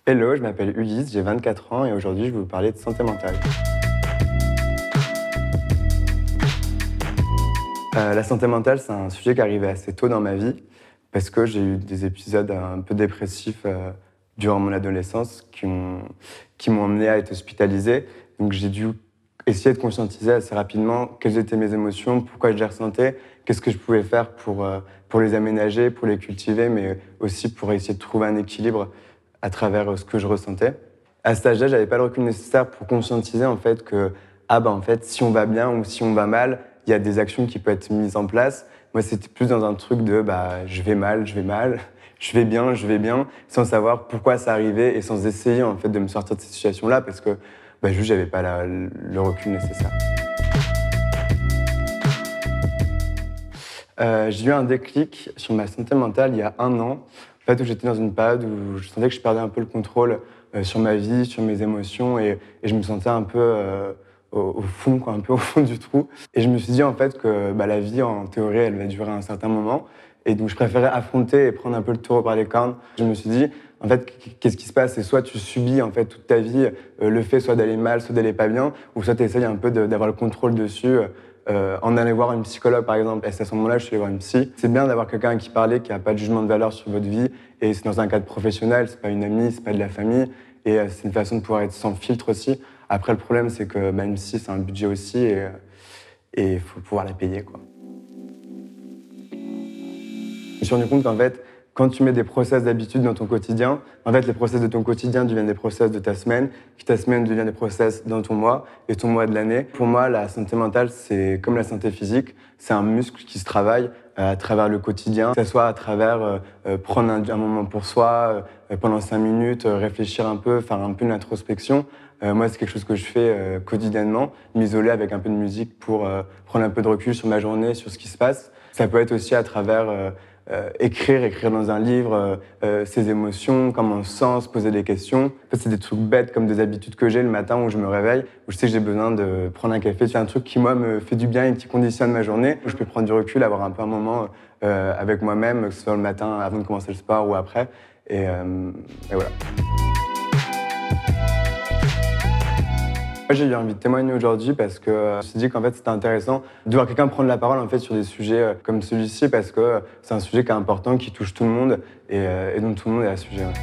Hello, je m'appelle Ulysse, j'ai 24 ans et aujourd'hui je vais vous parler de santé mentale. La santé mentale, c'est un sujet qui est arrivé assez tôt dans ma vie parce que j'ai eu des épisodes un peu dépressifs durant mon adolescence qui m'ont amené à être hospitalisé. Donc j'ai dû essayer de conscientiser assez rapidement quelles étaient mes émotions, pourquoi je les ressentais, qu'est-ce que je pouvais faire pour les aménager, pour les cultiver, mais aussi pour essayer de trouver un équilibre à travers ce que je ressentais. À cet âge-là, j'avais pas le recul nécessaire pour conscientiser en fait que en fait, si on va bien ou si on va mal, il y a des actions qui peuvent être mises en place. Moi, c'était plus dans un truc de je vais mal, je vais mal, je vais bien, sans savoir pourquoi ça arrivait et sans essayer en fait de me sortir de cette situation-là parce que juste j'avais pas le recul nécessaire. J'ai eu un déclic sur ma santé mentale il y a 1 an, en fait, où j'étais dans une période où je sentais que je perdais un peu le contrôle sur ma vie, sur mes émotions, et je me sentais un peu au fond, quoi, un peu au fond du trou. Et je me suis dit en fait que la vie, en théorie, elle va durer un certain moment, et donc je préférais affronter et prendre un peu le taureau par les cornes. Je me suis dit, en fait, qu'est-ce qui se passe? C'est soit tu subis en fait toute ta vie le fait soit d'aller mal, soit d'aller pas bien, ou soit tu essayes un peu d'avoir le contrôle dessus. En allant voir une psychologue, par exemple, et c'est à ce moment-là que je suis allé voir une psy. C'est bien d'avoir quelqu'un à qui parler, qui n'a pas de jugement de valeur sur votre vie, et c'est dans un cadre professionnel, c'est pas une amie, c'est pas de la famille, et c'est une façon de pouvoir être sans filtre aussi. Après, le problème, c'est que une psy, c'est un budget aussi, et il faut pouvoir la payer, quoi. Je me suis rendu compte qu'en fait, quand tu mets des process d'habitude dans ton quotidien, en fait, les process de ton quotidien deviennent des process de ta semaine, puis ta semaine devient des process dans ton mois, et ton mois de l'année. Pour moi, la santé mentale, c'est comme la santé physique, c'est un muscle qui se travaille à travers le quotidien, que ce soit à travers prendre un moment pour soi, pendant 5 minutes, réfléchir un peu, faire un peu une introspection. Moi, c'est quelque chose que je fais quotidiennement, m'isoler avec un peu de musique pour prendre un peu de recul sur ma journée, sur ce qui se passe. Ça peut être aussi à travers écrire dans un livre ses émotions, comment on se sent, se poser des questions. En fait, c'est des trucs bêtes comme des habitudes que j'ai le matin où je me réveille, où je sais que j'ai besoin de prendre un café. C'est un truc qui, moi, me fait du bien et qui conditionne ma journée, où je peux prendre du recul, avoir un peu un moment avec moi-même, que ce soit le matin avant de commencer le sport ou après. Et voilà. Moi, j'ai eu envie de témoigner aujourd'hui parce que je me suis dit qu'en fait, c'était intéressant de voir quelqu'un prendre la parole en fait, sur des sujets comme celui-ci parce que c'est un sujet qui est important, qui touche tout le monde et dont tout le monde est à sujet. Ouais.